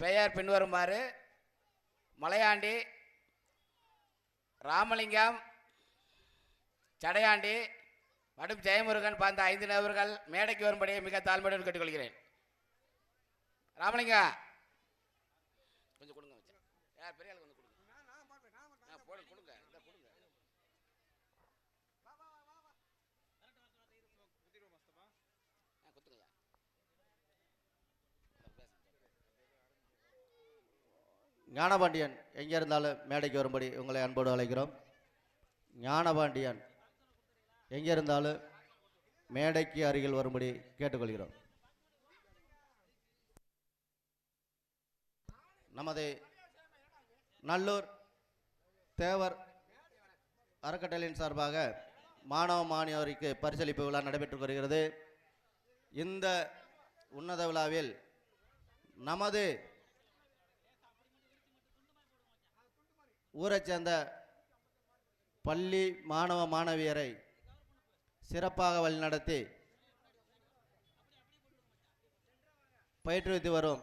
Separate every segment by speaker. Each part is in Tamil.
Speaker 1: பெயர் பின்வருமாறு: மலையாண்டி, ராமலிங்கம், சடையாண்டி மற்றும் ஜெயமுருகன் பார்த்த 5 நபர்கள் மேடைக்கு வரும்படி மிக தாழ்மையுடன் கேட்டுக்கொள்கிறேன். ராமலிங்கம் கொஞ்சம் கொடுங்க. யார் பெரிய ஆளுக்கு வந்து கொடுங்க. போடு கொடுங்க. இந்த கொடுங்க. குத்துங்கய்யா.
Speaker 2: ஞானபாண்டியன் எங்கே இருந்தாலும் மேடைக்கு வரும்படி உங்களை அன்போடு அழைக்கிறோம். ஞானபாண்டியன் எங்கே இருந்தாலும் மேடைக்கு அருகில் வரும்படி கேட்டுக்கொள்கிறோம். நமது நல்லூர் தேவர் அறக்கட்டளையின் சார்பாக மாணவ மாணவியருக்கு பரிசளிப்பு விழா நடைபெற்று வருகிறது. இந்த உன்னத விழாவில் நமது ஊரைச் சேர்ந்த பள்ளி மாணவ மாணவியரை சிறப்பாக வழிநடத்தி பயிற்றுவித்து வரும்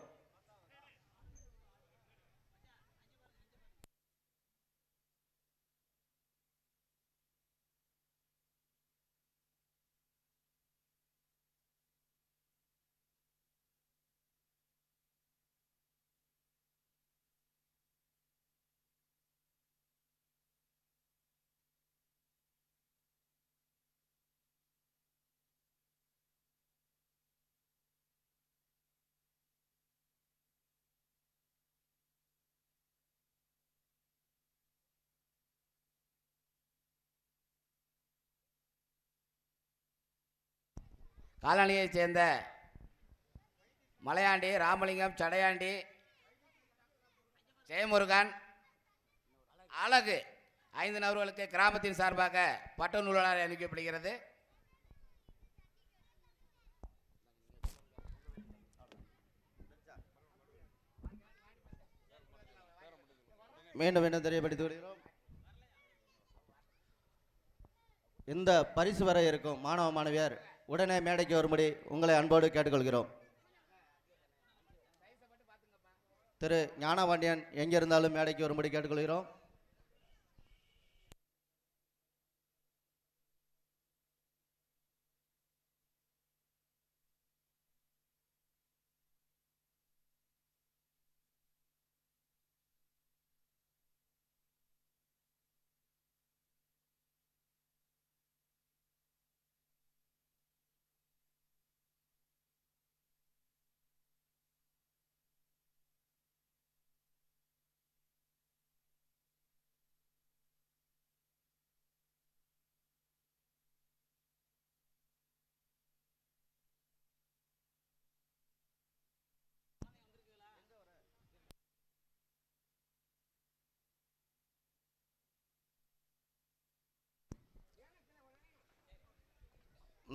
Speaker 1: காலனியைச் சேர்ந்த மலையாண்டி, ராமலிங்கம், சடையாண்டி, ஜெயமுருகன், அழகு 5 நபர்களுக்கு கிராமத்தின் சார்பாக பட்டு நூலாளர் அளிக்கப்படுகிறது.
Speaker 2: மீண்டும் மீண்டும் தெரியப்படுத்தி வருகிறோம். இந்த பரிசு வர இருக்கும் மாணவ மாணவியர் உடனே மேடைக்கு வரும்படி உங்களை அன்போடு கேட்டுக்கொள்கிறோம். திரு ஞானபாண்டியன் எங்கே இருந்தாலும் மேடைக்கு வரும்படி கேட்டுக்கொள்கிறோம்.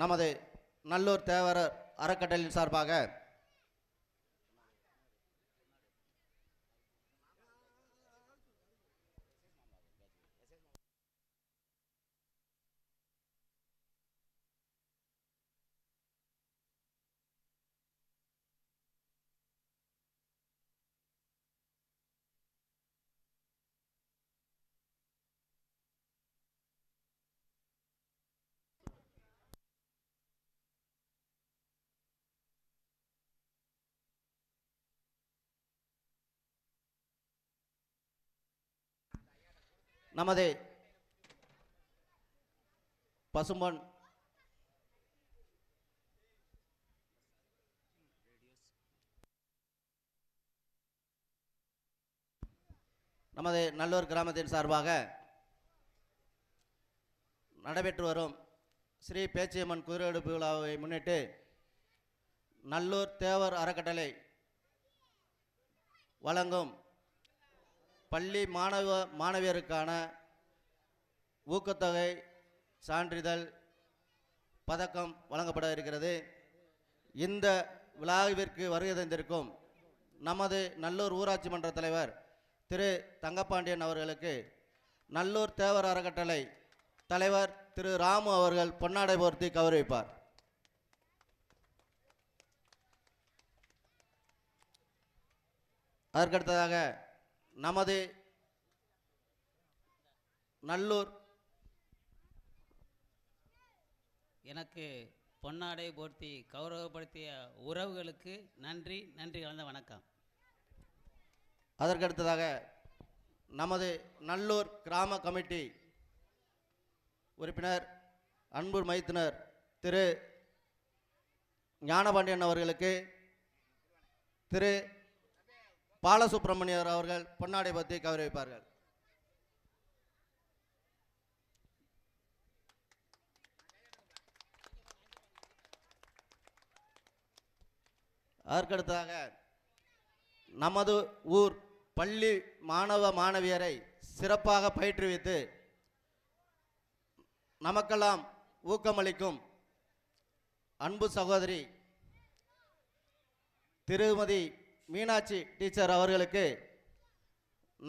Speaker 2: நமது நல்லூர் தேவர் அறக்கட்டளையின் சார்பாக நமது பசும்பொன் நமது நல்லூர் கிராமத்தின் சார்பாக நடைபெற்று வரும் ஸ்ரீ பேச்சியம்மன் குதிரையெடுப்பு விழாவை முன்னிட்டு நல்லூர் தேவர் அறக்கட்டளை வழங்கும் பள்ளி மாணவியருக்கான ஊக்கத்தொகை, சான்றிதழ், பதக்கம் வழங்கப்பட இருக்கிறது. இந்த விழாவிற்கு வருகை தந்திருக்கும் நமது நல்லூர் ஊராட்சி மன்ற தலைவர் திரு தங்கப்பாண்டியன் அவர்களுக்கு நல்லூர் தேவர் அறக்கட்டளை தலைவர் திரு ராமு அவர்கள் பொன்னாடை போர்த்தி கௌரவிப்பார். அதற்கடுத்ததாக நமது நல்லூர்
Speaker 3: எனக்கு பொன்னாடை போர்த்தி கௌரவப்படுத்திய உறவுகளுக்கு நன்றி கலந்த வணக்கம்.
Speaker 2: அதற்கடுத்ததாக நமது நல்லூர் கிராம கமிட்டி உறுப்பினர் அன்பு மைத்துனர் திரு ஞானபாண்டியன் அவர்களுக்கு திரு பாலசுப்ரமணியர் அவர்கள் பொன்னாடை பற்றி கௌரவிப்பார்கள். அதற்கடுத்ததாக நமது ஊர் பள்ளி மாணவ மாணவியரை சிறப்பாக பயிற்றுவித்து நமக்கெல்லாம் ஊக்கமளிக்கும் அன்பு சகோதரி திருமதி மீனாட்சி டீச்சர் அவர்களுக்கு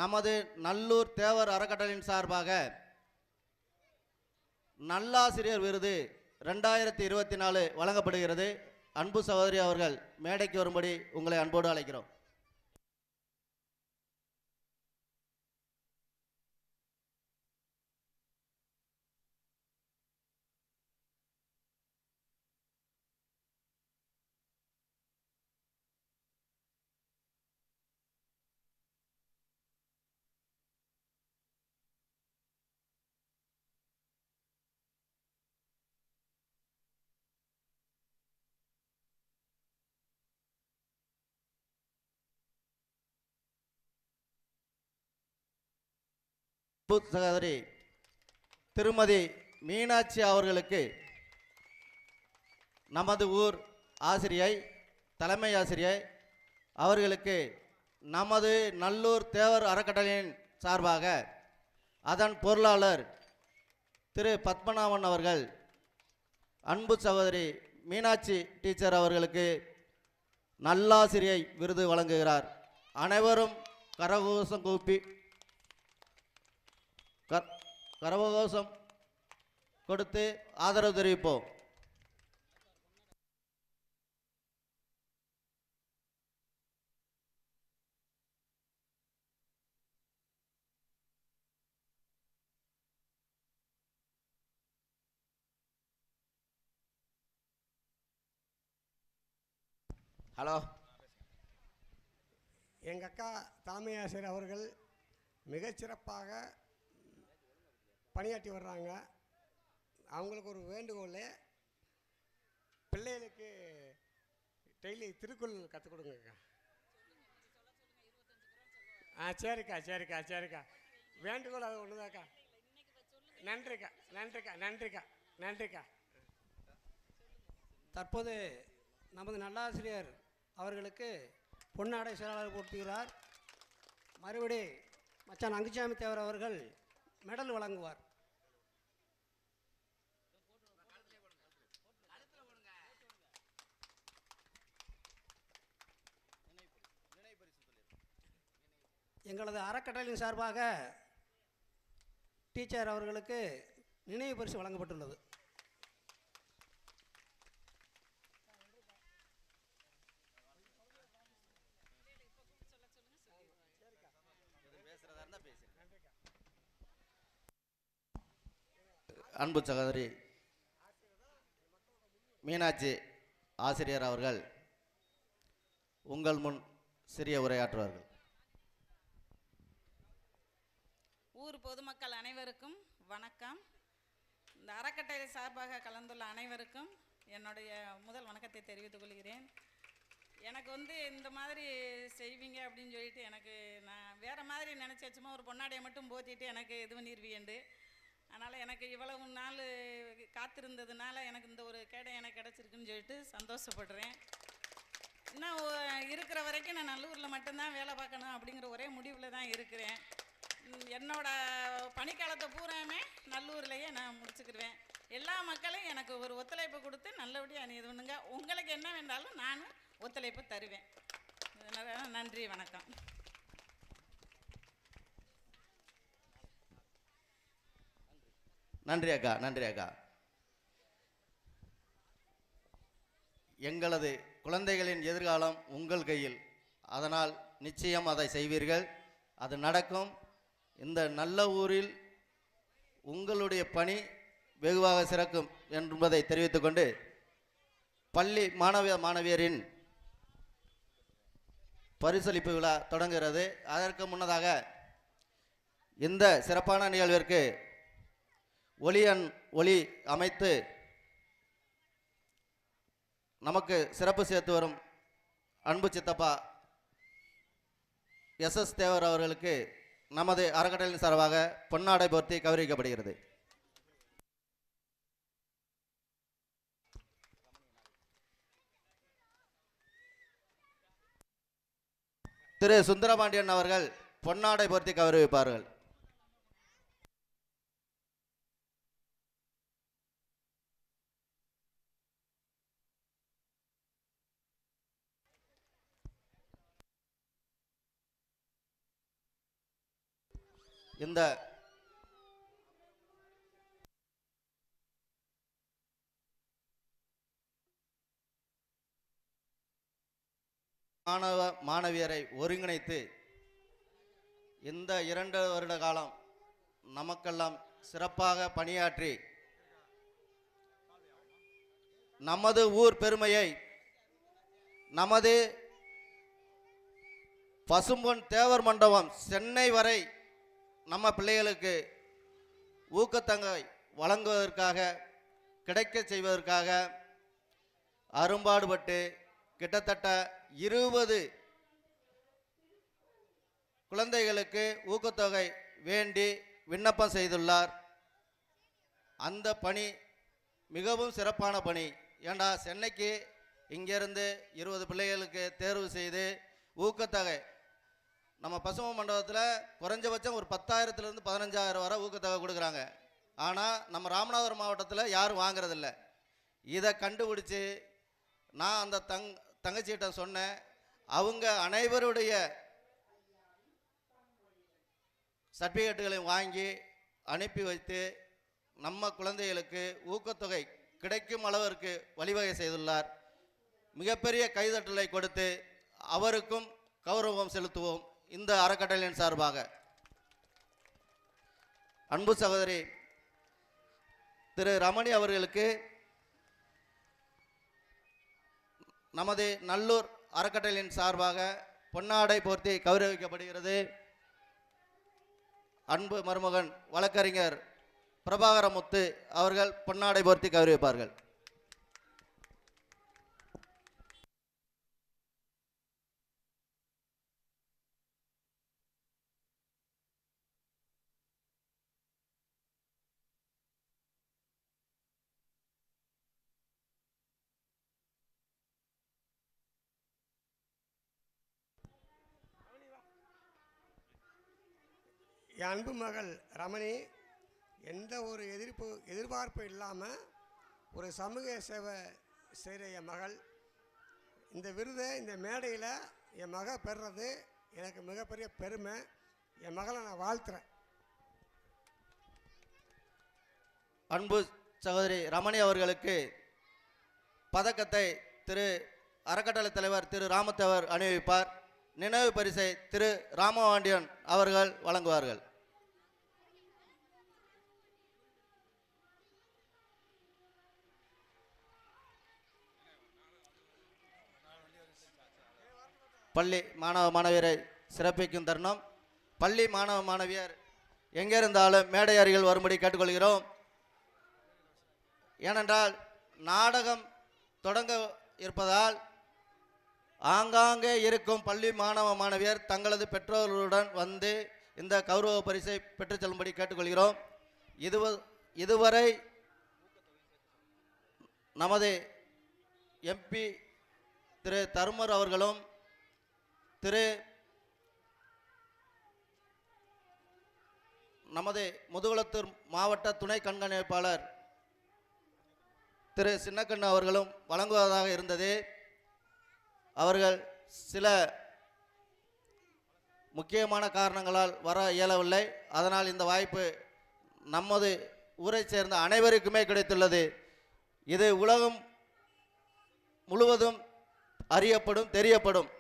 Speaker 2: நமது நல்லூர் தேவர் அறக்கட்டளையின் சார்பாக நல்லாசிரியர் விருது 2024 வழங்கப்படுகிறது. அன்பு சகோதரி அவர்கள் மேடைக்கு வரும்படி உங்களை அன்போடு அழைக்கிறோம். சகோதரி திருமதி மீனாட்சி அவர்களுக்கு நமது ஊர் ஆசிரியை தலைமை ஆசிரியை அவர்களுக்கு நமது நல்லூர் தேவர் அறக்கட்டளையின் சார்பாக அதன் பொருளாளர் திரு பத்மநாபன் அவர்கள் அன்பு சகோதரி மீனாட்சி டீச்சர் அவர்களுக்கு நல்லாசிரியை விருது வழங்குகிறார். அனைவரும் கரகோஷம் கூப்பி கரகோஷம் கொடுத்து ஆதரவு தெரிவிப்போம்.
Speaker 1: ஹலோ,
Speaker 4: எங்கள் அக்கா தலைமை ஆசிரியர் அவர்கள் மிகச்சிறப்பாக பணியாற்றி வர்றாங்க. அவங்களுக்கு ஒரு வேண்டுகோள், பிள்ளைகளுக்கு டெய்லி திருக்குறள் கற்றுக் கொடுங்கக்கா. சரிக்கா வேண்டுகோள் அது ஒன்றுதாக்கா. நன்றிக்கா. தற்போது நமது நல்லாசிரியர் அவர்களுக்கு பொன்னாடை செயலாளர் போட்டுகிறார். மறுபடி மச்சான் அங்குசாமி தேவர் அவர்கள் மெடல் வழங்குவார். எங்களது அறக்கட்டளையின் சார்பாக டீச்சர் அவர்களுக்கு நினைவு பரிசு வழங்கப்பட்டுள்ளது.
Speaker 2: அன்பு சகோதரி மீனாட்சி ஆசிரியர் அவர்கள் உங்கள் முன் சிறிய உரையாற்றுவார்கள்.
Speaker 5: ஊர் பொதுமக்கள் அனைவருக்கும் வணக்கம். இந்த அறக்கட்டளை சார்பாக கலந்துள்ள அனைவருக்கும் என்னுடைய முதல் வணக்கத்தை தெரிவித்துக் கொள்கிறேன். எனக்கு இந்த மாதிரி செய்வீங்க அப்படின்னு சொல்லிட்டு எனக்கு நான் வேறு மாதிரி நினச்சி சும்மா ஒரு பொன்னாடையை மட்டும் போத்திட்டு எனக்கு இது பண்ணிடுவீண்டு. அதனால் எனக்கு இவ்வளவு நாள் காத்திருந்ததுனால எனக்கு இந்த ஒரு கேடை எனக்கு கிடச்சிருக்குன்னு சொல்லிட்டு சந்தோஷப்படுறேன். இன்னும் இருக்கிற வரைக்கும் நான் நல்லூரில் மட்டும்தான் வேலை பார்க்கணும் அப்படிங்கிற ஒரே முடிவில் தான் இருக்கிறேன். என்னோட பணிக்காலத்தை பூராமே நல்லூர்லேயே நான் முடிச்சுக்கிடுவேன். எல்லா மக்களும் எனக்கு ஒரு ஒத்துழைப்பு கொடுத்து நல்லபடியாக நீ இது பண்ணுங்க. உங்களுக்கு என்ன வேண்டாலும் நான் ஒத்துழைப்பு தருவேன். நன்றி, வணக்கம்.
Speaker 2: நன்றி அக்கா. எங்களது குழந்தைகளின் எதிர்காலம் உங்கள் கையில். அதனால் நிச்சயம் அதை செய்வீர்கள். அது நடக்கும். இந்த நல்ல ஊரில் உங்களுடைய பணி வெகுவாக சிறக்கும் என்பதை தெரிவித்துக்கொண்டு பள்ளி மாணவியரின் பரிசளிப்பு விழா தொடங்குகிறது. அதற்கு முன்னதாக இந்த சிறப்பான நிகழ்விற்கு ஒளி அமைத்து நமக்கு சிறப்பு சேர்த்து வரும் அன்பு சித்தப்பா எஸ் தேவர் அவர்களுக்கு நமது அறக்கட்டளையின் சார்பாக பொன்னாடை போர்த்தி கௌரவிக்கப்படுகிறது. திரு சுந்தரபாண்டியன் அவர்கள் பொன்னாடை போர்த்தி கௌரவிப்பார்கள். இந்த மாணவியரை ஒருங்கிணைத்து இந்த 2 வருட காலம் நமக்கெல்லாம் சிறப்பாக பணியாற்றி நமது ஊர் பெருமையை நமது பசும்பொன் தேவர் மண்டபம் சென்னை வரை நம்ம பிள்ளைகளுக்கு ஊக்கத்தொகை வழங்குவதற்காக கிடைக்க செய்வதற்காக அரும்பாடுபட்டு கிட்டத்தட்ட 20 குழந்தைகளுக்கு ஊக்கத்தொகை வேண்டி விண்ணப்பம் செய்துள்ளார். அந்த பணி மிகவும் சிறப்பான பணி. ஏண்டா சென்னைக்கு இங்கேருந்து 20 பிள்ளைகளுக்கு தேர்வு செய்து ஊக்கத்தொகை நம்ம பசுமை மண்டபத்தில் குறைஞ்சபட்சம் ஒரு 10,000 to 15,000 வரை ஊக்கத்தொகை கொடுக்குறாங்க. ஆனால் நம்ம ராமநாதபுரம் மாவட்டத்தில் யாரும் வாங்குறதில்ல. இதை கண்டுபிடிச்சி நான் அந்த தங்கச்சிகிட்ட சொன்னேன். அவங்க அனைவருடைய சர்டிஃபிகேட்டுகளையும் வாங்கி அனுப்பி வைத்து நம்ம குழந்தைகளுக்கு ஊக்கத்தொகை கிடைக்கும் அளவிற்கு வழிவகை செய்துள்ளார். மிகப்பெரிய கைதட்டலை கொடுத்து அவருக்கும் கௌரவம் செலுத்துவோம். இந்த அறக்கட்டளையின் சார்பாக அன்பு சகோதரி திரு ரமணி அவர்களுக்கு நமது நல்லூர் அறக்கட்டளையின் சார்பாக பொன்னாடை போர்த்தி கௌரவிக்கப்படுகிறது. அன்பு மருமகன் வழக்கறிஞர் பிரபாகரமுத்து அவர்கள் பொன்னாடை போர்த்தி கௌரவிப்பார்கள்.
Speaker 4: என் அன்பு மகள் ரமணி எந்த ஒரு எதிர்பார்ப்பு இல்லாமல் ஒரு சமூக சேவை செய்கிற என் மகள் இந்த விருதை இந்த மேடையில் என் மக பெறுறது எனக்கு மிகப்பெரிய பெருமை. என் மகளை நான் வாழ்த்துறேன்.
Speaker 2: அன்பு சகோதரி ரமணி அவர்களுக்கு பதக்கத்தை திரு அறக்கட்டளை தலைவர் திரு ராமத்தேவர் அணிவிப்பார். நினைவு பரிசை திரு ராமபாண்டியன் அவர்கள் வழங்குவார்கள். பள்ளி மாணவ மாணவியரை சிறப்பிக்கும் தருணம். பள்ளி மாணவ மாணவியர் எங்கே இருந்தாலும் மேடை அருகில் வரும்படி கேட்டுக்கொள்கிறோம். ஏனென்றால் நாடகம் தொடங்க இருப்பதால் ஆங்காங்கே இருக்கும் பள்ளி மாணவ மாணவியர் தங்களது பெற்றோர்களுடன் வந்து இந்த கௌரவ பரிசை பெற்றுச் செல்லும்படி கேட்டுக்கொள்கிறோம். இதுவரை நமது எம்பி திரு தருமர் அவர்களும் நமது முதுகுளத்தூர் மாவட்ட துணை கண்காணிப்பாளர் திரு சின்னக்கண்ணு அவர்களும் வழங்குவதாக இருந்தது. அவர்கள் சில முக்கியமான காரணங்களால் வர இயலவில்லை. அதனால் இந்த வாய்ப்பு நமது ஊரை சேர்ந்த அனைவருக்குமே கிடைத்துள்ளது. இது உலகம் முழுவதும் அறியப்படும், தெரியப்படும்.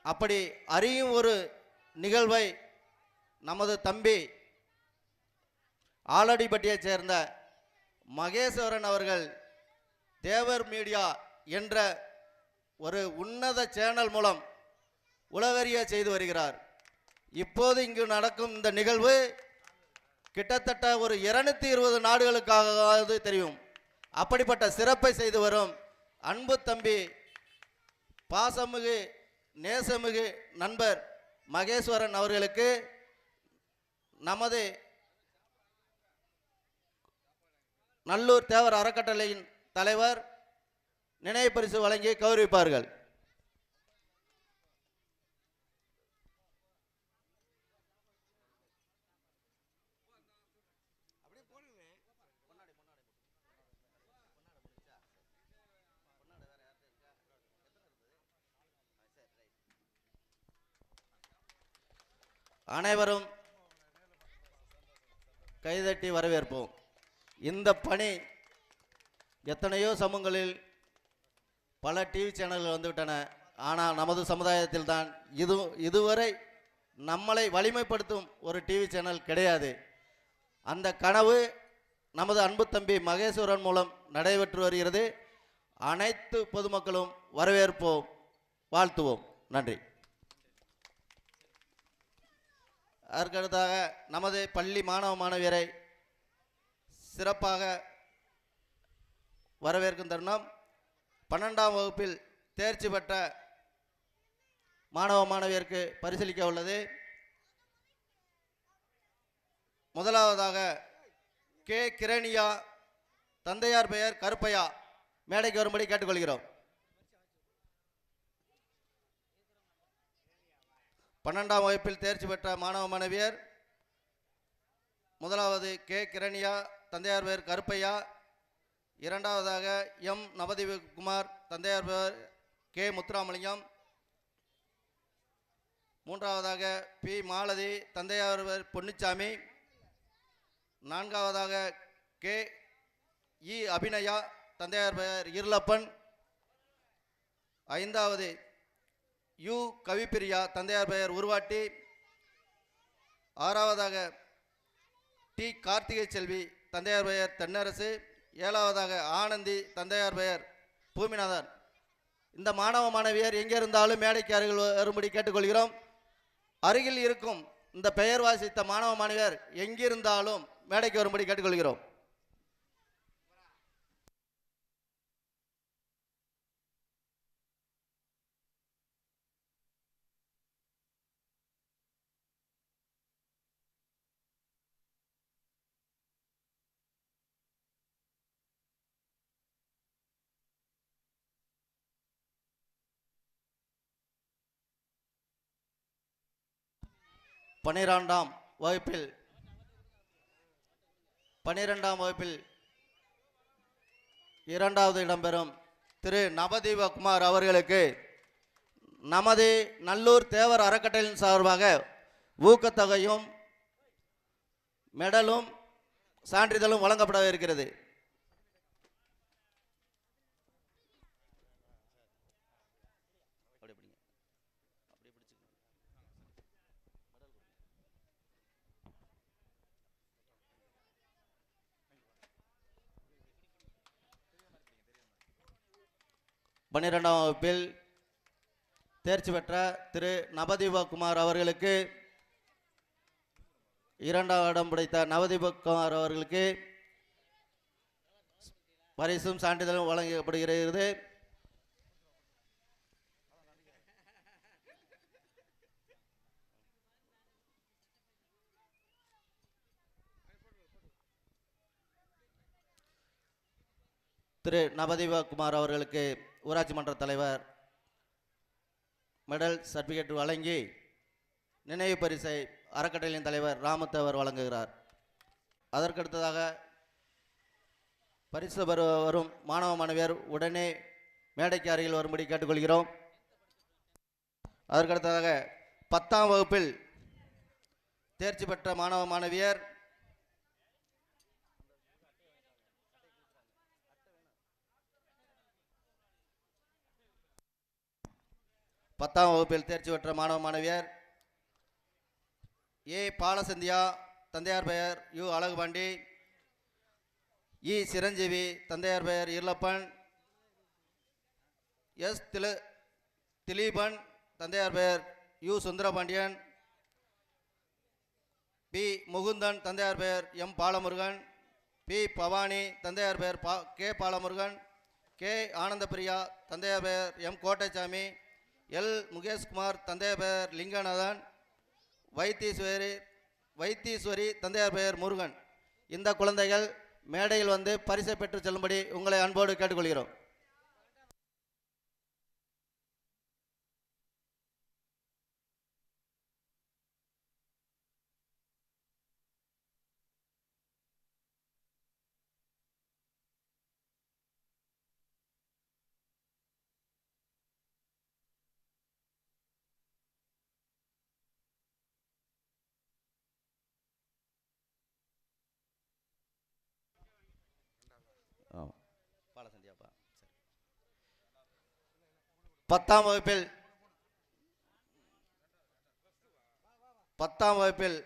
Speaker 2: அப்படி அறியும் ஒரு நிகழ்வை நமது தம்பி ஆலடிப்பட்டியைச் சேர்ந்த மகேஸ்வரன் அவர்கள் தேவர் மீடியா என்ற ஒரு உன்னத சேனல் மூலம் உலகறிய செய்து வருகிறார். இப்போது இங்கு நடக்கும் இந்த நிகழ்வு கிட்டத்தட்ட ஒரு 220 நாடுகளுக்காக தெரியும். அப்படிப்பட்ட சிறப்பை செய்து வரும் அன்பு தம்பி பாசமிகு நேசமிகு நண்பர் மகேஸ்வரன் அவர்களுக்கு நமது நல்லூர் தேவர் அறக்கட்டளையின் தலைவர் நினைவு பரிசு வழங்கி கௌரவிப்பார்கள். அனைவரும் கைதட்டி வரவேற்போம். இந்த பணி எத்தனையோ சமூகங்களில் பல டிவி சேனல்கள் வந்துவிட்டன. ஆனால் நமது சமுதாயத்தில் தான் இதுவரை நம்மளை வலிமைப்படுத்தும் ஒரு டிவி சேனல் கிடையாது. அந்த கனவு நமது அன்பு தம்பி மகேஸ்வரன் மூலம் நடைபெற்று வருகிறது. அனைத்து பொதுமக்களும் வரவேற்போம், வாழ்த்துவோம். நன்றி. அதற்கடுத்தாக நமது பள்ளி மாணவ மாணவியரை சிறப்பாக வரவேற்கும் தருணம் 12ஆம் வகுப்பில் தேர்ச்சி பெற்ற மாணவ மாணவியருக்கு பரிசீலிக்க உள்ளது. முதலாவதாக கே கிரணியா, தந்தையார் பெயர் கருப்பையா, மேடைக்கு வரும்படி கேட்டுக்கொள்கிறோம். 12ஆம் வகுப்பில் தேர்ச்சி பெற்ற மாணவ மாணவியர் முதலாவது கே கிரணியா, தந்தையார் பெயர் கருப்பையா. இரண்டாவதாக எம் நவதீபகுமார், தந்தையார் பெயர் கே முத்துராமலிங்கம். மூன்றாவதாக பி மாலதி, தந்தையார் பெயர் பொன்னுச்சாமி. நான்காவதாக கே இ அபிநயா, தந்தையார் பெயர் இருளப்பன். ஐந்தாவது யு கவிப்பிரியா, தந்தையார் பெயர் உருவாட்டி. ஆறாவதாக டி கார்த்திகை செல்வி, தந்தையார் பெயர் தென்னரசு. ஏழாவதாக ஆனந்தி, தந்தையார் பெயர் பூமிநாதன். இந்த மாணவ மாணவியர் எங்கே இருந்தாலும் மேடைக்கு அருகில் வரும்படி கேட்டுக்கொள்கிறோம். அருகில் இருக்கும் இந்த பெயர் வாசித்த மாணவ மாணவியர் எங்கிருந்தாலும் மேடைக்கு வரும்படி கேட்டுக்கொள்கிறோம். பன்னிரெண்டாம் வகுப்பில் இரண்டாவது இடம்பெறும் திரு நவதீபகுமார் அவர்களுக்கு நமது நல்லூர் தேவர் அறக்கட்டளையின் சார்பாக ஊக்கத்தொகையும் மெடலும் சான்றிதழும் வழங்கப்பட இருக்கிறது. பன்னிரெண்டாம் வகுப்பில் தேர்ச்சி பெற்ற திரு நவதீபகுமார் அவர்களுக்கு, இரண்டாம் இடம் பிடித்த நவதீபகுமார் அவர்களுக்கு பரிசும் சான்றிதழும் வழங்கப்படுகிறது. திரு நவதீபகுமார் அவர்களுக்கு ஊராட்சி மன்ற தலைவர் மெடல் சர்டிஃபிகேட் வழங்கி நினைவு பரிசை அறக்கட்டளையின் தலைவர் ராமத்தவர் வழங்குகிறார். அதற்கடுத்ததாக பரிசு பெற வரும் மாணவ மாணவியர் உடனே மேடைக்கு அருகில் வரும்படி கேட்டுக்கொள்கிறோம். அதற்கடுத்ததாக 10ஆம் வகுப்பில் தேர்ச்சி பெற்ற மாணவ மாணவியர் 10ஆம் வகுப்பில் தேர்ச்சி பெற்ற மாணவ மாணவியர் ஏ பாலசந்தியா, தந்தையார் பெயர் யு அழகுபாண்டி. இ சிரஞ்சீவி, தந்தையார் பெயர் இருளப்பன். எஸ் திலீபன், தந்தையார் பெயர் யு சுந்தரபாண்டியன். பி முகுந்தன், தந்தையார் பெயர் எம் பாலமுருகன். பி பவானி, தந்தையார் பெயர் கே பாலமுருகன். கே ஆனந்தபிரியா, தந்தையார் பெயர் எம் கோட்டைச்சாமி. எல் முகேஷ்குமார், தந்தையார் பெயர் லிங்கநாதன். வைத்தீஸ்வரி, தந்தையார் பெயர் முருகன். இந்த குழந்தைகள் மேடையில் வந்து பரிசை பெற்று செல்லும்படி உங்களை அன்போடு கேட்டுக்கொள்கிறோம். பாலசந்தியாப்பா. 10ஆம் வகுப்பில் பத்தாம் வகுப்பில்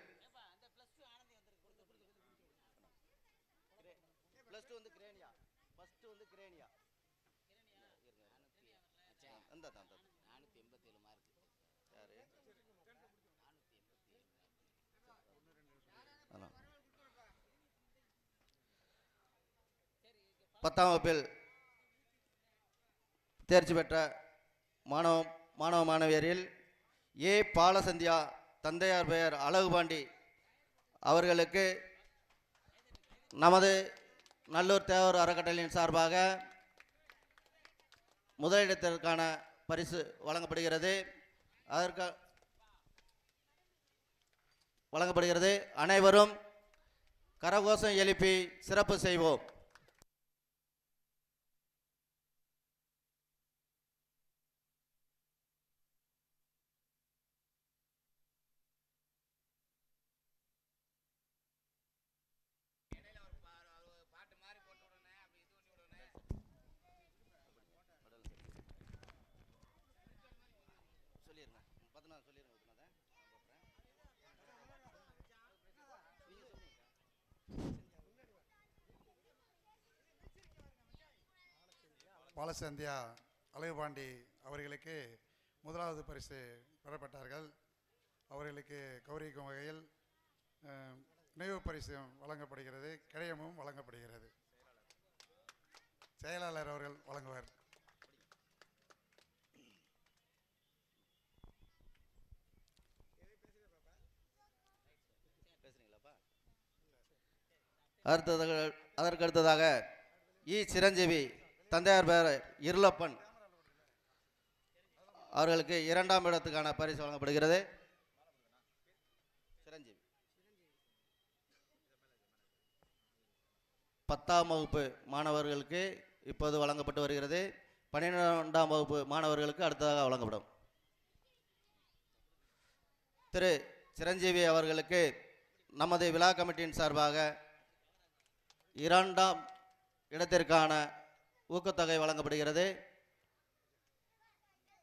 Speaker 2: தேர்ச்சி பெற்ற மாணவ மாணவியரில் ஏ பாலசந்தியா, தந்தையார் பெயர் அழகுபாண்டி அவர்களுக்கு நமது நல்லூர் தேவர் அறக்கட்டளையின் சார்பாக முதலிடத்திற்கான பரிசு வழங்கப்படுகிறது. அனைவரும் கரகோஷம் எழுப்பி சிறப்பு செய்வோம்.
Speaker 6: பாலசந்தியா அழகுபாண்டி அவர்களுக்கு முதலாவது பரிசு பெறப்பட்டார்கள். அவர்களுக்கு கௌரவிக்கும் வகையில் நினைவு பரிசும் வழங்கப்படுகிறது, கிடயமும் வழங்கப்படுகிறது. செயலாளர் அவர்கள் வழங்குவார்.
Speaker 2: அதற்கடுத்ததாக இ சிரஞ்சீவி, தந்தையார் பெயர் இருளப்பன் அவர்களுக்கு 2ஆம் இடத்துக்கான பரிசு வழங்கப்படுகிறது. சிரஞ்சீவி 10ஆம் வகுப்பு மாணவர்களுக்கு இப்போது வழங்கப்பட்டு வருகிறது. 12ஆம் வகுப்பு மாணவர்களுக்கு அடுத்ததாக வழங்கப்படும். திரு சிரஞ்சீவி அவர்களுக்கு நமது விழா கமிட்டியின் சார்பாக 2ஆம் இடத்திற்கான ஊக்கத்தொகை வழங்கப்படுகிறது.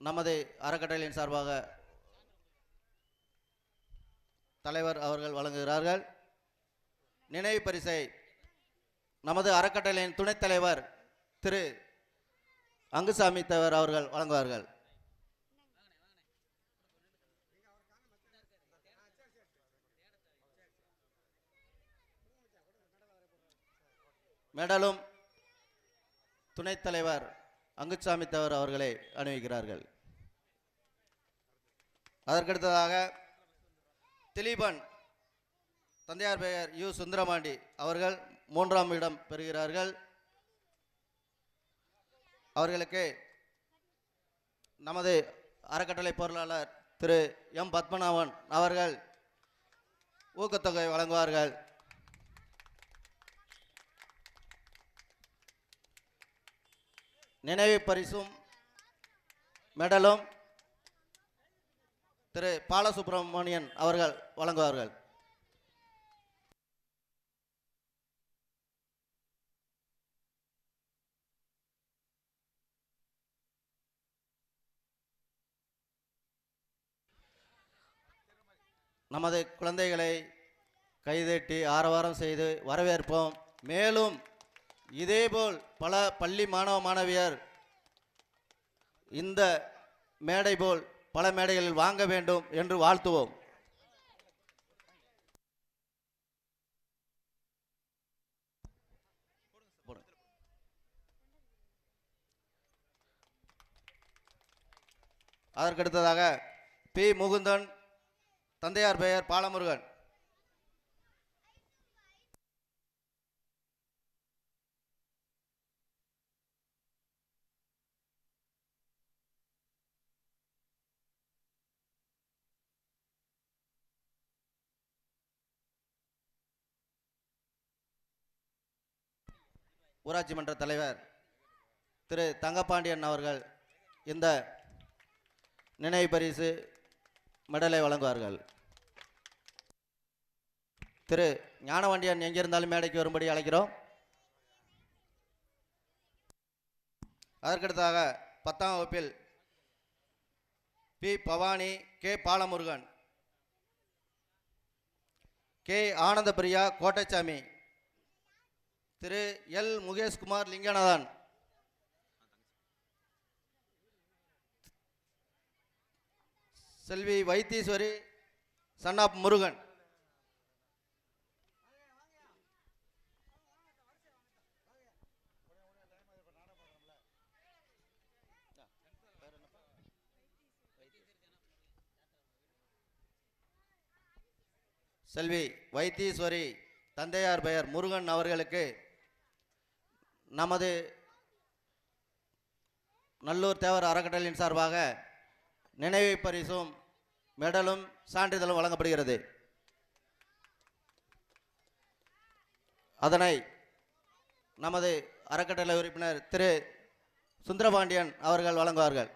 Speaker 2: நமது அறக்கட்டளையின் சார்பாக தலைவர் அவர்கள் வழங்குகிறார்கள். நினைவு பரிசை நமது அறக்கட்டளையின் துணைத் தலைவர் திரு அங்குசாமி தேவர் அவர்கள் வழங்குவார்கள். மெடலும் துணைத் தலைவர் அங்குசாமி தேவர் அவர்களை அணிவிக்கிறார்கள். அதற்கடுத்ததாக திலீபன், தந்தையார் பெயர் யு சுந்தரபாண்டி அவர்கள் 3ஆம் இடம் பெறுகிறார்கள். அவர்களுக்கு நமது அறக்கட்டளை பொருளாளர் திரு எம் பத்மநாபன் அவர்கள் ஊக்கத்தொகை வழங்குவார்கள். நினைவு பரிசும் மெடலும் திரு பாலசுப்ரமணியன் அவர்கள் வழங்குவார்கள். நமது குழந்தைகளை கைதட்டி ஆரவாரம் செய்து வரவேற்போம். மேலும் இதேபோல் பல பள்ளி மாணவ மாணவியர் இந்த மேடை போல் பல மேடைகளில் வாங்க வேண்டும் என்று வாழ்த்துவோம். அதற்கடுத்ததாக பி. முகுந்தன், தந்தையார் பெயர் பாலமுருகன். ஊராட்சி மன்ற தலைவர் திரு தங்கப்பாண்டியன் அவர்கள் இந்த நினைவு பரிசு மெடலை வழங்குவார்கள். திரு ஞானவண்டியன் எங்கிருந்தாலும் மேடைக்கு வரும்படி அழைக்கிறோம். அதற்கடுத்ததாக 10ஆம் வகுப்பில் P. Bhavani, K. Balamurugan, K. Anandapriya Kottaisamy, Thiru L. Mukeshkumar Linganathan, Selvi Vaitheeswari son of Murugan, Selvi Vaitheeswari தந்தையார் பெயர் முருகன் அவர்களுக்கு நமது நல்லூர் தேவர் அறக்கட்டளையின் சார்பாக நினைவு பரிசும் மெடலும் சான்றிதழும் வழங்கப்படுகிறது. அதனை நமது அறக்கட்டளை உறுப்பினர் திரு சுந்தரபாண்டியன் அவர்கள் வழங்குவார்கள்.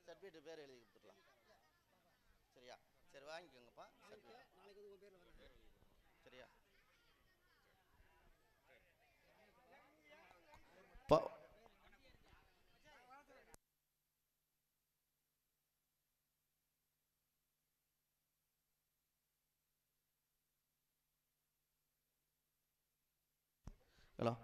Speaker 2: சர்டிஃபிகேட் பேர் எழுதி கொடுத்துடலாம். சரியா? சரி, வாங்கிக்கோங்கப்பா. சரியா? ஹலோ,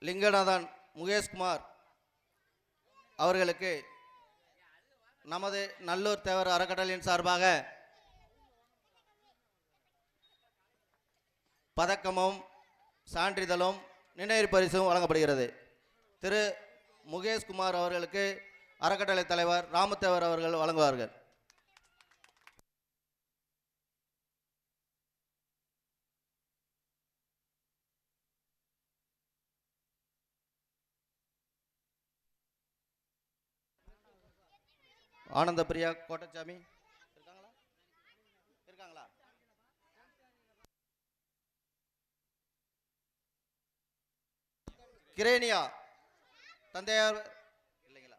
Speaker 2: லிங்கநாதன் முகேஷ்குமார் அவர்களுக்கு நமது நல்லூர் தேவர் அறக்கட்டளையின் சார்பாக பதக்கமும் சான்றிதழும் நினைவு பரிசும் வழங்கப்படுகிறது. திரு முகேஷ்குமார் அவர்களுக்கு அறக்கட்டளை தலைவர் ராமத்தேவர் அவர்கள் வழங்குவார்கள். ஆனந்த பிரியா கோட்டச்சாமி இருக்காங்களா? கிரேனியா தந்தையார் இல்லைங்களா?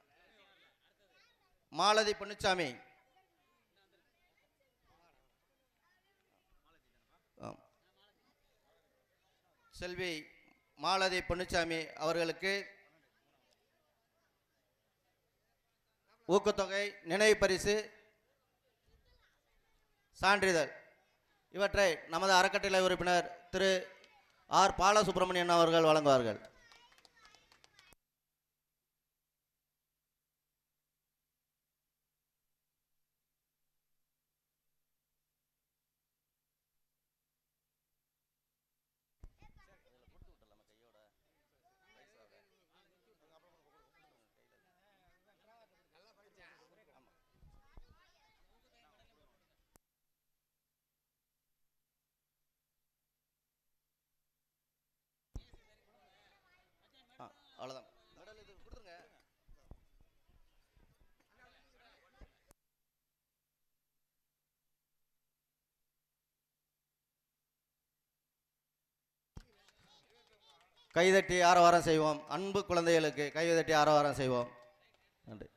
Speaker 2: மாலதி பொன்னுச்சாமி, செல்வி மாலதி பொன்னுச்சாமி அவர்களுக்கு ஊக்கத்தொகை, நினைவு பரிசு, சான்றிதழ் இவற்றை நமது அறக்கட்டளை உறுப்பினர் திரு ஆர். பாலசுப்ரமணியன் அவர்கள் வழங்குவார்கள். அவ்வளோதான். கைதட்டி ஆரவாரம் செய்வோம். அன்பு குழந்தைகளுக்கு கைதட்டி ஆரவாரம் செய்வோம். நன்றி.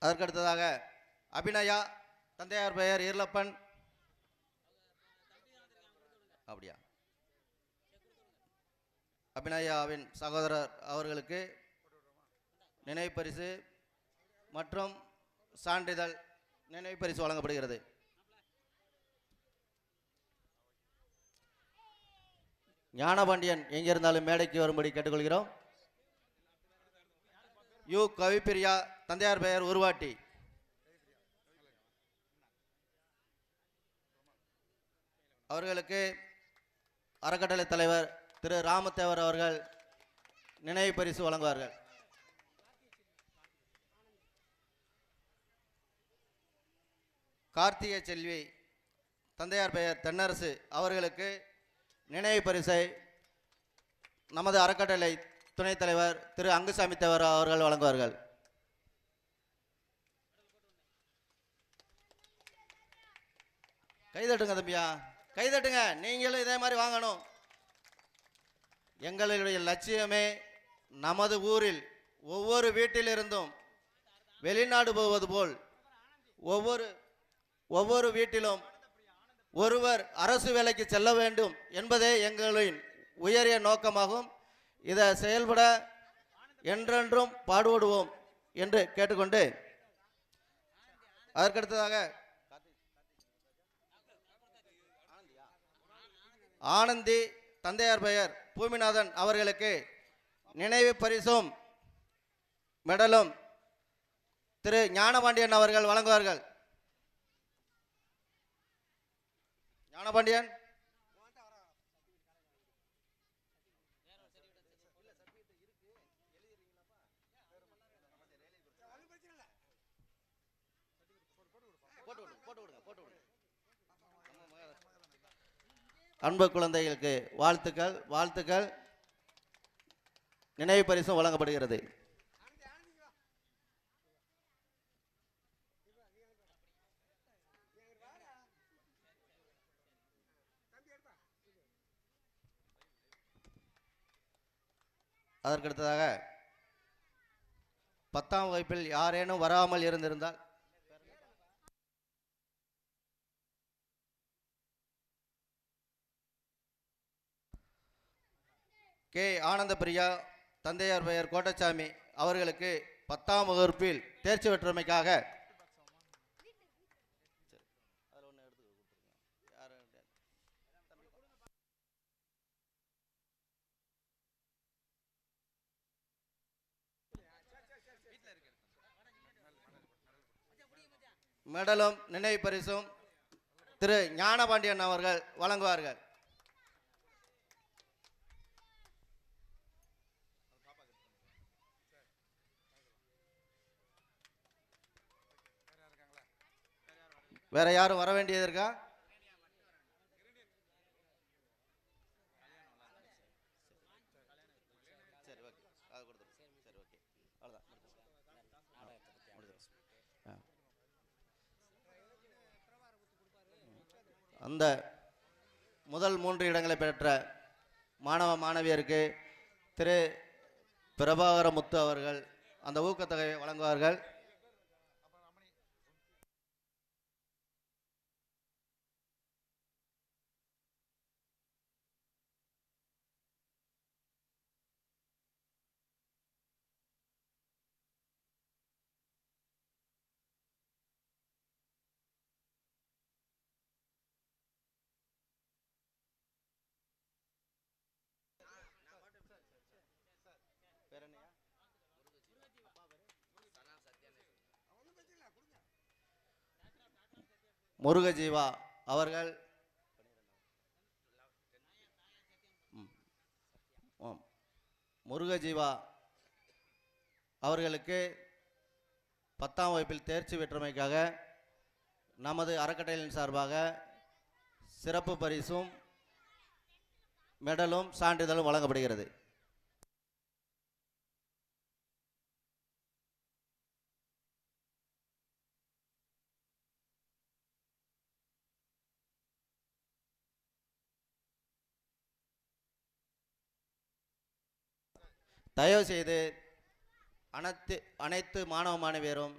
Speaker 2: அதற்கடுத்ததாக அபிநயா, தந்தையார் பெயர் ஈர்லப்பன். அப்படியா? அபிநயாவின் சகோதரர் அவர்களுக்கு நினைவு பரிசு மற்றும் சான்றிதழ் நினைவு பரிசு வழங்கப்படுகிறது. ஞானபாண்டியன் எங்கிருந்தாலும் மேடைக்கு வரும்படி கேட்டுக்கொள்கிறோம். யு கவிப்பிரியா, தந்தையார் பெயர் உருவாட்டி. அவர்களுக்கு அறக்கட்டளை தலைவர் திரு ராமதேவர் அவர்கள் நினைவு பரிசு வழங்குவார்கள். கார்த்திகை செல்வி, தந்தையார் பெயர் தென்னரசு அவர்களுக்கு நினைவு பரிசை நமது அறக்கட்டளை துணைத் தலைவர் திரு அங்குசாமி தேவர் அவர்கள் வழங்குவார்கள். கைதட்டுங்க தம்பியா, கைதட்டுங்க. நீங்களும் இதே மாதிரி வாங்கணும். எங்களுடைய லட்சியமே நமது ஊரில் ஒவ்வொரு வீட்டிலிருந்தும் வெளிநாடு போவது போல் ஒவ்வொரு வீட்டிலும் ஒருவர் அரசு வேலைக்கு செல்ல வேண்டும் என்பதே எங்களின் உயரிய நோக்கமாகும். இதை செயல்பட என்றென்றும் பாடுபடுவோம் என்று கேட்டுக்கொண்டு, அதற்கடுத்ததாக ஆனந்தி, தந்தையார் பெயர் பூமிநாதன் அவர்களுக்கு நினைவு பரிசும் மெடலும் திரு ஞானபாண்டியன் அவர்கள் வழங்குவார்கள். ஞானபாண்டியன். அன்பு குழந்தைகளுக்கு வாழ்த்துக்கள் வாழ்த்துக்கள். நினைவு பரிசும் வழங்கப்படுகிறது. அதற்கடுத்ததாக 10ஆம் வகுப்பில் யாரேனும் வராமல் இருந்திருந்தால் கே ஆனந்த பிரியா, தந்தையார் பெயர் கோட்டச்சாமி அவர்களுக்கு 10ஆம் வகுப்பில் தேர்ச்சி பெற்றமைக்காக மெடலும் நினைவு பரிசும் திரு ஞானபாண்டியன் அவர்கள் வழங்குவார்கள். வேற யாரும் வர வேண்டியது இருக்கா? சரி, ஓகே. அது கொடுத்துரு. சரி, ஓகே. அவ்வளோதான். அந்த முதல் 3 இடங்களை பெற்ற மாணவ மாணவியருக்கு திரு பிரபாகரமுத்து அவர்கள் அந்த ஊக்கத்தொகை வழங்குவார்கள். முருகஜீவா அவர்கள் முருகஜீவா அவர்களுக்கு 10ஆம் வகுப்பில் தேர்ச்சி பெற்றமைக்காக நமது அறக்கட்டளையின் சார்பாக சிறப்பு பரிசும் மெடலும் சான்றிதழும் வழங்கப்படுகிறது. தயவு செய்து அனைத்து மாணவ மாணவியரும்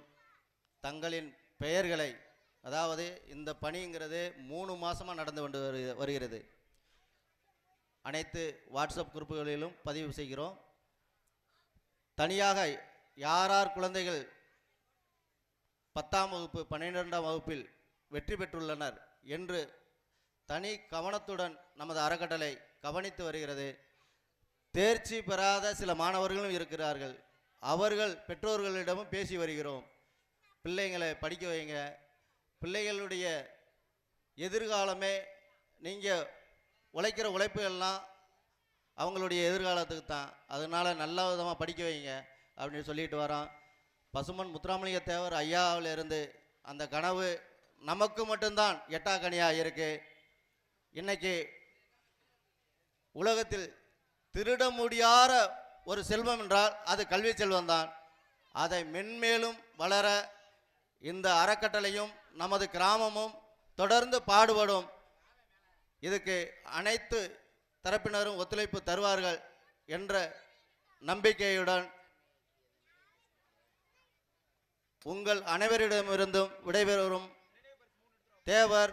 Speaker 2: தங்களின் பெயர்களை, அதாவது இந்த பணிங்கிறது 3 மாதமாக நடந்து கொண்டு வருகிறது. அனைத்து வாட்ஸ்அப் குரூப்புகளிலும் பதிவு செய்கிறோம். தனியாக யார் குழந்தைகள் 10ஆம் வகுப்பு 12ஆம் வகுப்பில் வெற்றி பெற்றுள்ளனர் என்று தனி கவனத்துடன் நமது அறக்கட்டளை கவனித்து வருகிறது. தேர்ச்சி பெறாத சில மாணவர்களும் இருக்கிறார்கள். அவர்கள் பெற்றோர்களிடமும் பேசி வருகிறோம். பிள்ளைங்களை படிக்க வைங்க, பிள்ளைகளுடைய எதிர்காலமே, நீங்கள் உழைக்கிற உழைப்பு எல்லாம் அவங்களுடைய எதிர்காலத்துக்கு தான். அதனால் நல்ல விதமாக படிக்க வைங்க அப்படின்னு சொல்லிட்டு வரோம். பசுமன் முத்துராமலிங்க தேவர் ஐயாவிலிருந்து அந்த கனவு நமக்கு மட்டும்தான் எட்டாக்கனியாக இருக்குது. இன்னைக்கு உலகத்தில் திருட முடியாத ஒரு செல்வம் என்றால் அது கல்வி செல்வம்தான். அதை மென்மேலும் வளர இந்த அறக்கட்டளையும் நமது கிராமமும் தொடர்ந்து பாடுபடும். இதுக்கு அனைத்து தரப்பினரும் ஒத்துழைப்பு தருவார்கள் என்ற நம்பிக்கையுடன் உங்கள் அனைவரிடமிருந்தும் விடைபெறும் தேவர்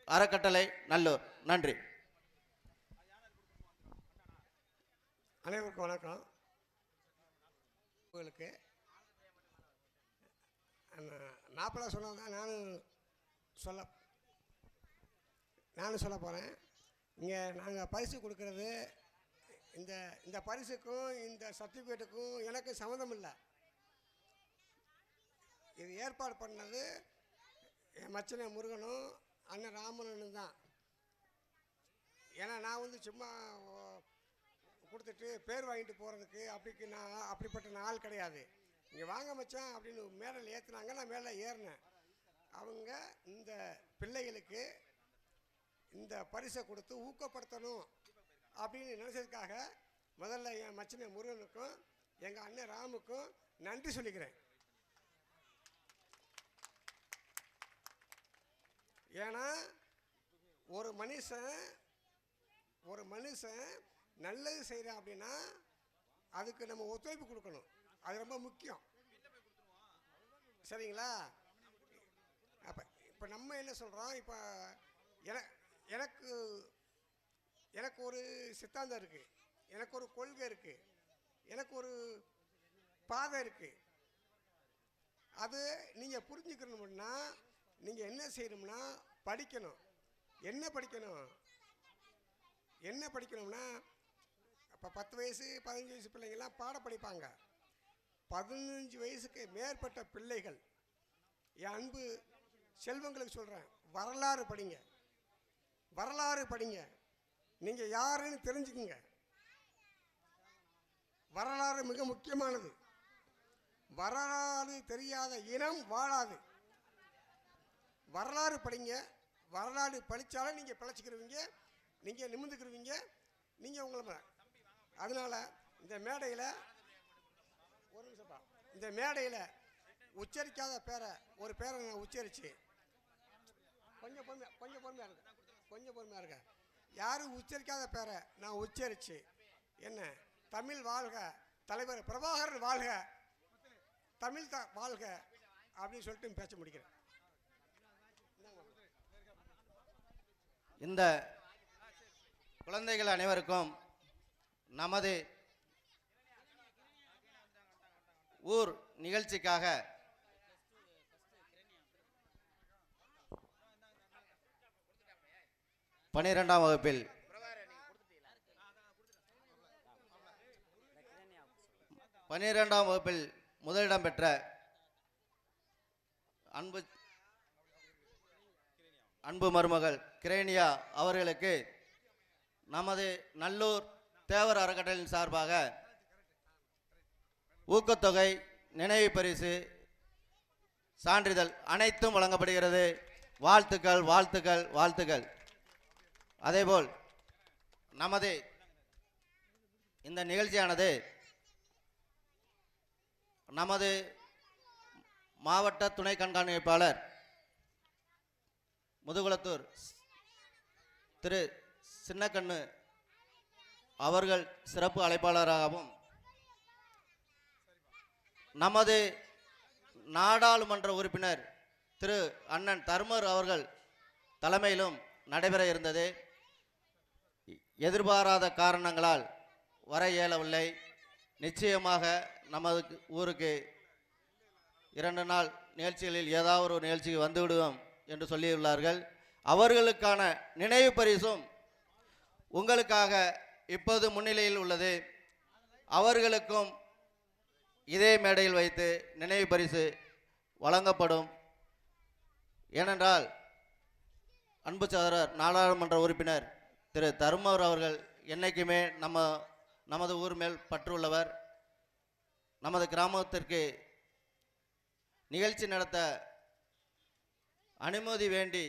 Speaker 2: அறக்கட்டளை நல்லூர். நன்றி.
Speaker 4: அனைவருக்கும் வணக்கம். உங்களுக்கு மாப்பிள்ளை சொன்னதான் நானும் சொல்ல போகிறேன். இங்கே நாங்கள் பரிசு கொடுக்கறது, இந்த பரிசுக்கும் இந்த சர்டிஃபிகேட்டுக்கும் எனக்கு சம்மந்தம் இல்லை. இது ஏற்பாடு பண்ணது என் மச்சனை முருகனும் அண்ணன் ராமனும் தான். ஏன்னா நான் சும்மா கொடுத்துட்டு பேர் வாங்கிட்டு போகிறதுக்கு அப்படிப்பட்ட ஆள் கிடையாது. இங்கே வாங்க மச்சான் அப்படின்னு மேடையில் ஏற்றுனாங்க, நான் மேலே ஏறினேன். அவங்க இந்த பிள்ளைகளுக்கு இந்த பரிசை கொடுத்து ஊக்கப்படுத்தணும் அப்படின்னு நினச்சதுக்காக முதல்ல என் மச்சனை முருகனுக்கும் எங்கள் அண்ணன் ராமுக்கும் நன்றி சொல்லிக்கிறேன். ஏன்னா ஒரு மனுஷன் நல்லது செய்கிறான் அப்படின்னா அதுக்கு நம்ம ஒத்துழைப்பு கொடுக்கணும். அது ரொம்ப முக்கியம். சரிங்களா? இப்போ நம்ம என்ன சொல்கிறோம், இப்போ எனக்கு ஒரு சித்தாந்தம் இருக்குது, எனக்கு ஒரு கொள்கை இருக்குது, எனக்கு ஒரு பாதை இருக்குது. அது நீங்கள் புரிஞ்சுக்கணும்னா நீங்கள் என்ன செய்யணும்னா படிக்கணும். என்ன படிக்கணும்னா இப்போ 10 வயசு 15 வயசு பிள்ளைங்கள்லாம் பாடம் படிப்பாங்க. 15 வயசுக்கு மேற்பட்ட பிள்ளைகள், என் அன்பு செல்வங்களுக்கு சொல்கிறேன், வரலாறு படிங்க. நீங்கள் யாருன்னு தெரிஞ்சுக்குங்க. வரலாறு மிக முக்கியமானது. வரலாறு தெரியாத இனம் வாழாது. வரலாறு படிங்க. வரலாறு படித்தாலும் நீங்கள் பிழைச்சிக்கிருவீங்க, நீங்கள் நிமிர்ந்துக்கிருவீங்க, நீங்கள் உங்களை. அதனால் இந்த மேடையில் உச்சரிக்காத ஒரு பேரை நான் உச்சரித்து கொஞ்சம் பொறுமையாக இருக்க. யாரும் உச்சரிக்காத பேரை நான் உச்சரித்து என்ன தமிழ் வாழ்க, தலைவர் பிரபாகரன் வாழ்க, தமிழ் வாழ்க அப்படின்னு சொல்லிட்டு பேச முடிக்கிறேன்.
Speaker 2: இந்த குழந்தைகள் அனைவருக்கும் நமது ஊர் நிகழ்ச்சிக்காக பன்னிரெண்டாம் வகுப்பில் முதலிடம் பெற்ற அன்பு மருமகள் கிரேனியா அவர்களுக்கு நமது நல்லூர் தேவர் அறக்கட்டளையின் சார்பாக ஊக்கத்தொகை, நினைவு பரிசு, சான்றிதழ் அனைத்தும் வழங்கப்படுகிறது. வாழ்த்துக்கள். அதேபோல் நமது இந்த நிகழ்ச்சியானது நமது மாவட்ட துணை கண்காணிப்பாளர் முதுகுளத்தூர் திரு சின்னக்கண்ணு அவர்கள் சிறப்பு அழைப்பாளராகவும் நமது நாடாளுமன்ற உறுப்பினர் திரு அண்ணன் தர்மர் அவர்கள் தலைமையிலும் நடைபெற இருந்தது. எதிர்பாராத காரணங்களால் வர இயலவில்லை. நிச்சயமாக நமது ஊருக்கு 2 நாள் நிகழ்ச்சிகளில் ஏதாவது ஒரு நிகழ்ச்சிக்கு வந்துவிடுவோம் என்று சொல்லியுள்ளார்கள். அவர்களுக்கான நினைவு பரிசும் உங்களுக்காக இப்போது முன்னிலையில் உள்ளது. அவர்களுக்கும் இதே மேடையில் வைத்து நினைவு பரிசு வழங்கப்படும். ஏனென்றால் அன்பு சகோதரர் நாடாளுமன்ற உறுப்பினர் திரு தர்மர் அவர்கள் என்றைக்குமே நமது ஊர் மேல் பற்றுள்ளவர். நமது கிராமத்திற்கு நிகழ்ச்சி நடத்த அனுமதி வேண்டி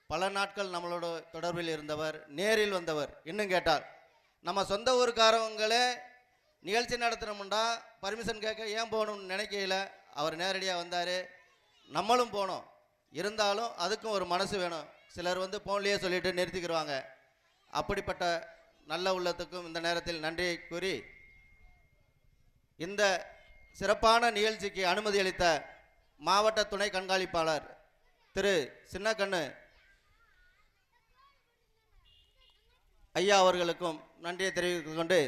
Speaker 2: பல நாட்கள் நம்மளோட தொடர்பில் இருந்தவர், நேரில் வந்தவர். இன்னும் கேட்டால் நம்ம சொந்த ஊருக்காரவங்களே நிகழ்ச்சி நடத்தணும்டா பர்மிஷன் கேட்க ஏன் போகணும்னு நினைக்கையில் அவர் நேரடியாக வந்தார். நம்மளும் போனோம். இருந்தாலும் அதுக்கும் ஒரு மனசு வேணும். சிலர் வந்து போன்லேயே சொல்லிட்டு நிறுத்திக்கிடுவாங்க. அப்படிப்பட்ட நல்ல உள்ளத்துக்கும் இந்த நேரத்தில் நன்றியை கூறி இந்த சிறப்பான நிகழ்ச்சிக்கு அனுமதி அளித்த மாவட்ட துணை கண்காணிப்பாளர் திரு சின்னக்கண்ணு ஐயா அவர்களுக்கும் நன்றியை தெரிவித்துக் கொண்டு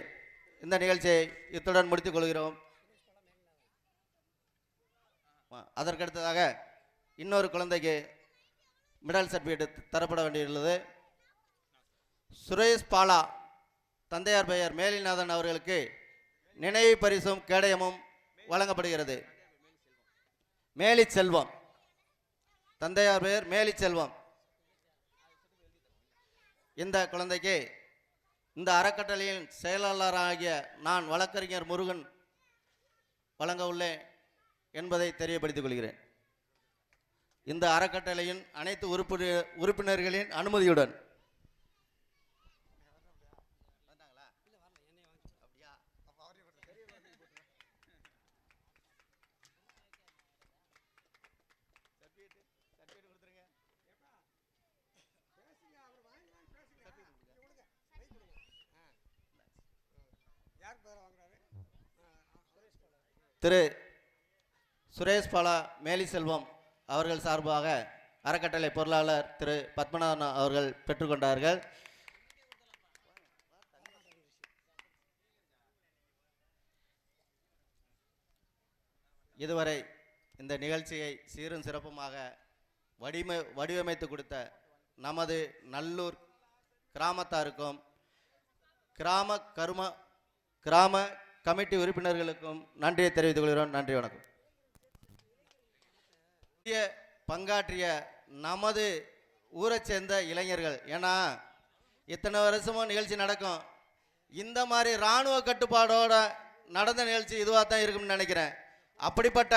Speaker 2: இந்த நிகழ்ச்சியை இத்துடன் முடித்துக் கொள்கிறோம். அதற்கடுத்ததாக இன்னொரு குழந்தைக்கு மெடல் சர்டிஃபிகேட் தரப்பட வேண்டியுள்ளது. சுரேஷ் பாலா தந்தையார் பெயர் மேலிநாதன் அவர்களுக்கு நினைவு பரிசும் கேடயமும் வழங்கப்படுகிறது. மேலி செல்வம், தந்தையார் பெயர் மேலி செல்வம். இந்த குழந்தைக்கு இந்த அறக்கட்டளையின் செயலாளராகிய நான் வழக்கறிஞர் முருகன் வழங்க உள்ளேன் என்பதை தெரியப்படுத்திக் கொள்கிறேன். இந்த அறக்கட்டளையின் அனைத்து உறுப்பினர்களின் அனுமதியுடன் திரு சுரேஷ் பாலா மேலி செல்வம் அவர்கள் சார்பாக அறக்கட்டளை பொருளாளர் திரு பத்மநாதன் அவர்கள் பெற்றுக்கொண்டார்கள். இதுவரை இந்த நிகழ்ச்சியை சீரும் சிறப்புமாக வடிவமைத்து கொடுத்த நமது நல்லூர் கிராமத்தாருக்கும் கிராம கமிட்டி உறுப்பினர்களுக்கும் நன்றியை தெரிவித்துக் கொள்கிறோம். நன்றி, வணக்கம். பங்காற்றிய நமது ஊரை சேர்ந்த இளைஞர்கள், ஏன்னா இத்தனை வருஷமும் நிகழ்ச்சி நடக்கும், இந்த மாதிரி இராணுவ கட்டுப்பாடோட நடந்த நிகழ்ச்சி இதுவாக தான் இருக்கும்னு நினைக்கிறேன். அப்படிப்பட்ட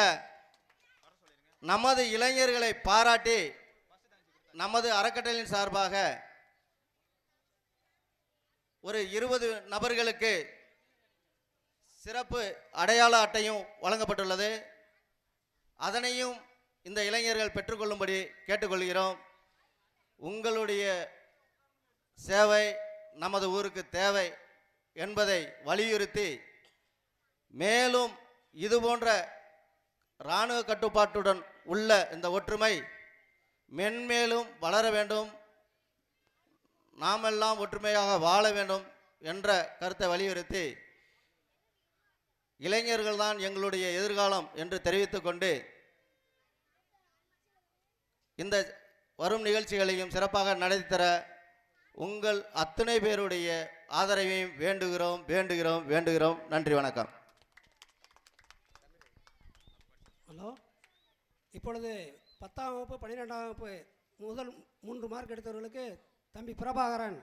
Speaker 2: நமது இளைஞர்களை பாராட்டி நமது அறக்கட்டளையின் சார்பாக ஒரு 20 நபர்களுக்கு சிறப்பு அடையாள அட்டையும் வழங்கப்பட்டுள்ளது. அதனையும் இந்த இளைஞர்கள் பெற்றுக்கொள்ளும்படி கேட்டுக்கொள்கிறோம். உங்களுடைய சேவை நமது ஊருக்கு தேவை என்பதை வலியுறுத்தி மேலும் இதுபோன்ற இராணுவ கட்டுப்பாட்டுடன் உள்ள இந்த ஒற்றுமை மென்மேலும் வளர வேண்டும், நாமெல்லாம் ஒற்றுமையாக வாழ வேண்டும் என்ற கருத்தை வலியுறுத்தி இளைஞர்கள்தான் எங்களுடைய எதிர்காலம் என்று தெரிவித்துக்கொண்டு இந்த வரும் நிகழ்ச்சிகளையும் சிறப்பாக நடத்தித்தர உங்கள் அத்தனை பேருடைய ஆதரவையும் வேண்டுகிறோம். நன்றி, வணக்கம்.
Speaker 7: ஹலோ, இப்பொழுது 10ஆம் வகுப்பு 12ஆம் வகுப்பு முதல் 3 மார்க் எடுத்தவர்களுக்கு தம்பி பிரபாகரன்